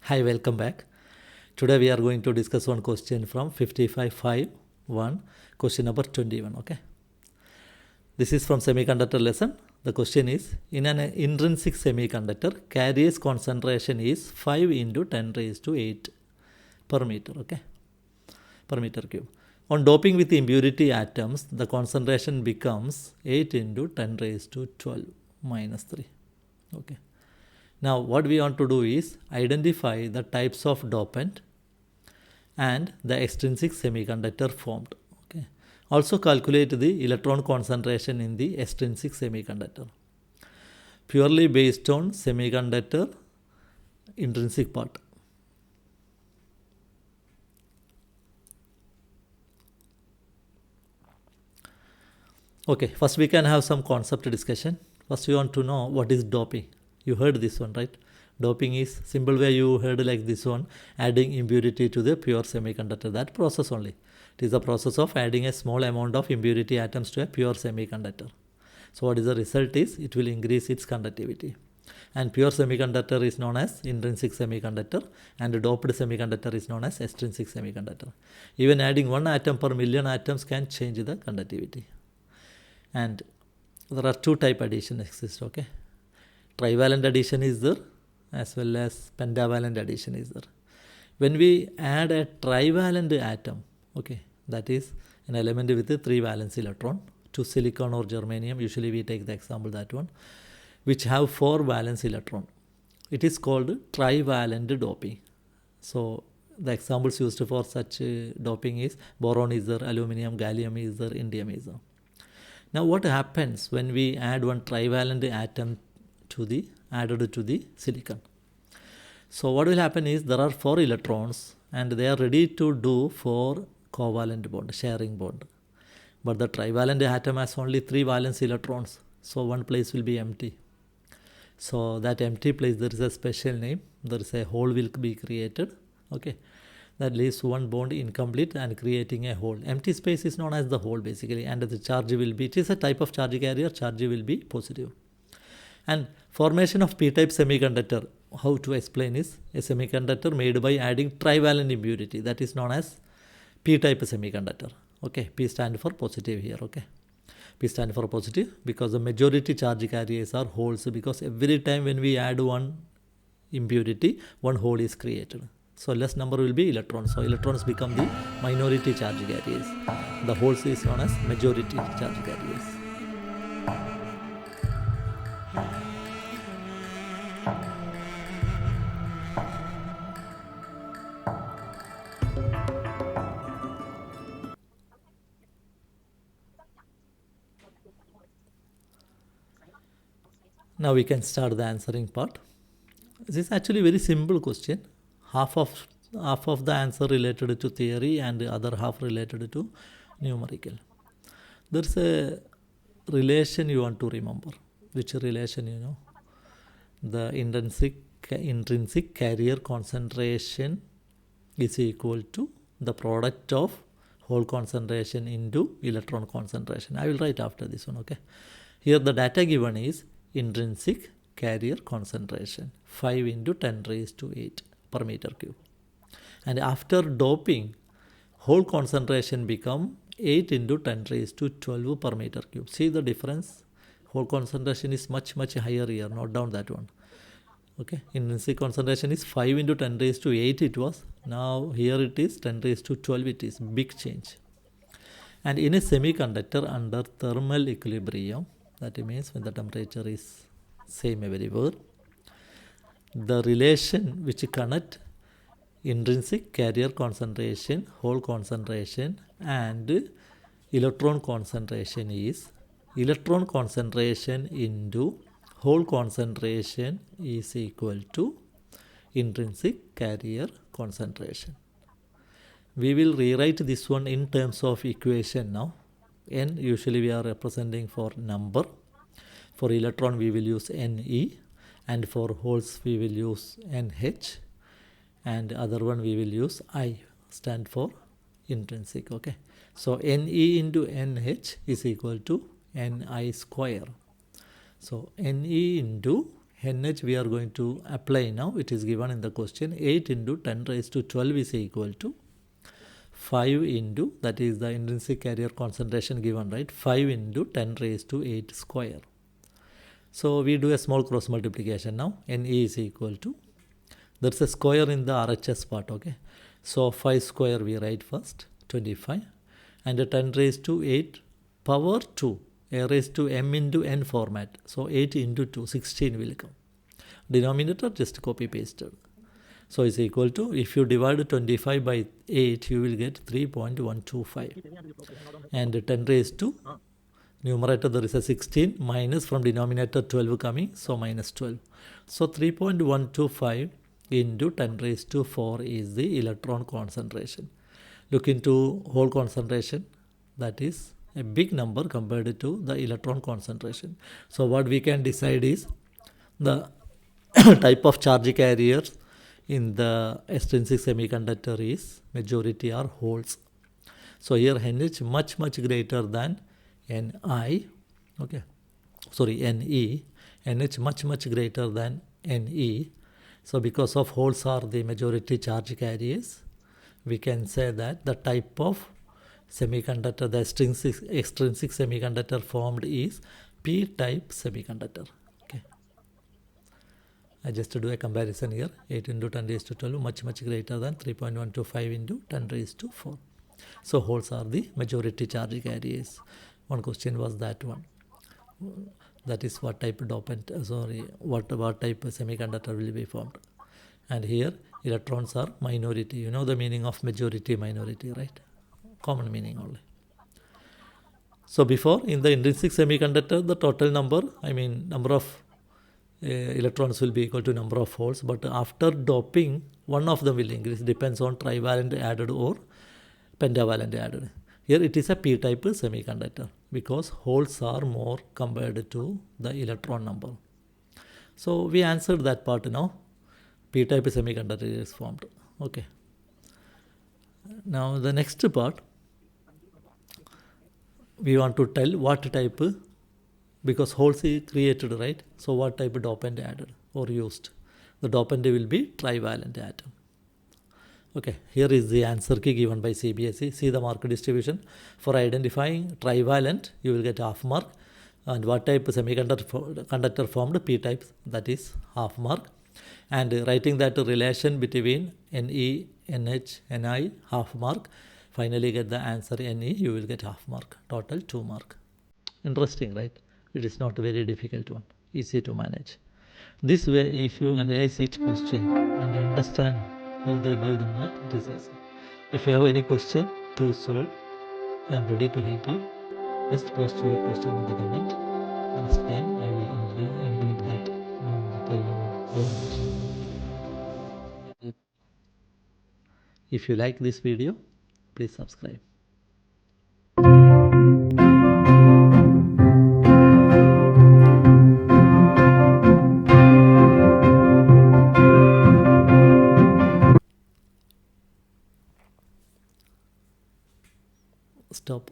Hi, welcome back. Today we are going to discuss one question from 55.5.1, question number 21. Okay. This is from semiconductor lesson. The question is, in an intrinsic semiconductor, carrier's concentration is 5 into 10 raised to 8 per meter. Okay. Per meter cube. On doping with impurity atoms, the concentration becomes 8 into 10 raised to 12 minus 3. Okay. Now what we want to do is identify the types of dopant and the extrinsic semiconductor formed. Okay. Also calculate the electron concentration in the extrinsic semiconductor. Purely based on semiconductor intrinsic part. Okay, first we can have some concept discussion. First we want to know what is doping. You heard this one, right? Doping is simple way you heard like this one, adding impurity to the pure semiconductor. That process only. It is the process of adding a small amount of impurity atoms to a pure semiconductor. So what is the result is it will increase its conductivity. And pure semiconductor is known as intrinsic semiconductor and doped semiconductor is known as extrinsic semiconductor. Even adding 1 atom per million atoms can change the conductivity. And there are 2 type addition exist. Okay. Trivalent addition is there as well as pentavalent addition is there. When we add a trivalent atom, okay, that is an element with a 3 valence electron to silicon or germanium, usually we take the example that one, which have 4 valence electron. It is called trivalent doping. So the examples used for such doping is boron is there, aluminum, gallium is there, indium is there. Now what happens when we add one trivalent atom added to the silicon? So what will happen is there are 4 electrons and they are ready to do 4 covalent bond, sharing bond. But the trivalent atom has only 3 valence electrons. So one place will be empty. So that empty place there is a special name. There is a hole will be created. Okay. That leaves one bond incomplete and creating a hole. Empty space is known as the hole basically, and the charge will be, it is a type of charge carrier, charge will be positive. And formation of p-type semiconductor, how to explain is a semiconductor made by adding trivalent impurity, that is known as p-type semiconductor. Okay, p stand for positive here. Okay, p stand for positive because the majority charge carriers are holes, because every time when we add one impurity, one hole is created. So less number will be electrons. So electrons become the minority charge carriers. The holes is known as majority charge carriers. Now we can start the answering part. This is actually very simple question. Half of the answer related to theory and the other half related to numerical. There's a relation you want to remember. Which relation you know? The intrinsic carrier concentration is equal to the product of hole concentration into electron concentration. I will write after this one. Okay. Here the data given is intrinsic carrier concentration 5 into 10 raised to 8 per meter cube. And after doping, hole concentration become 8 into 10 raised to 12 per meter cube. See the difference? Hole concentration is much higher here. Note down that one. Okay. Intrinsic concentration is 5 into 10 raised to 8 it was. Now here it is 10 raised to 12 it is. Big change. And in a semiconductor under thermal equilibrium, that means when the temperature is same everywhere, the relation which connect intrinsic carrier concentration, hole concentration and electron concentration is electron concentration into hole concentration is equal to intrinsic carrier concentration. We will rewrite this one in terms of equation now. N usually we are representing for number. For electron we will use Ne, and for holes we will use NH, and other one we will use I, stand for intrinsic. Okay. So Ne into NH is equal to Ni square. So Ne into NH we are going to apply now. It is given in the question. 8 into 10 raised to 12 is equal to 5 into, that is the intrinsic carrier concentration given, right? 5 into 10 raised to 8 square. So we do a small cross multiplication now. Ne is equal to, there's a square in the RHS part, okay? So 5 square we write first, 25. And 10 raised to 8 power 2, a raised to m into n format. So 8 into 2, 16 will come. Denominator just copy pasted. So is equal to, if you divide 25 by 8, you will get 3.125. And 10 raised to, numerator there is a 16, minus from denominator 12 coming, so minus 12. So 3.125 into 10 raised to 4 is the electron concentration. Look into hole concentration, that is a big number compared to the electron concentration. So what we can decide is the type of charge carriers in the extrinsic semiconductor is majority are holes. So here NH much greater than Ni, okay, sorry, Ne, NH much greater than Ne. So because of holes are the majority charge carriers, we can say that the type of semiconductor, the extrinsic semiconductor formed is p-type semiconductor. Okay, I just do a comparison here. 8 into 10 raised to 12 much greater than 3.125 into 10 raised to 4. So holes are the majority charge carriers. One question was that one. That is what type of dopant, what type of semiconductor will be formed. And here electrons are minority. You know the meaning of majority, minority, right? Common meaning only. So before, in the intrinsic semiconductor, the total number, number of electrons will be equal to number of holes. But after doping, one of them will increase. Depends on trivalent added or pentavalent added. Here it is a p-type semiconductor because holes are more compared to the electron number. So we answered that part now. P-type semiconductor is formed. Okay. Now the next part, we want to tell what type, because holes is created, right? So what type of dopant added or used? The dopant will be trivalent atom. Okay, here is the answer key given by CBSE. See the mark distribution. For identifying trivalent, you will get half mark. And what type of semiconductor formed? P-type, that is half mark. And writing that relation between Ne, NH, Ni, half mark. Finally get the answer Ne, you will get half mark. Total 2 mark. Interesting, right? It is not a very difficult one. Easy to manage. This way, if you analyze each question and understand how they build the math, it is easy. If you have any question to solve, I am ready to help you. Just post your question in the comment. Next time I will include that If you like this video, please subscribe. Stop.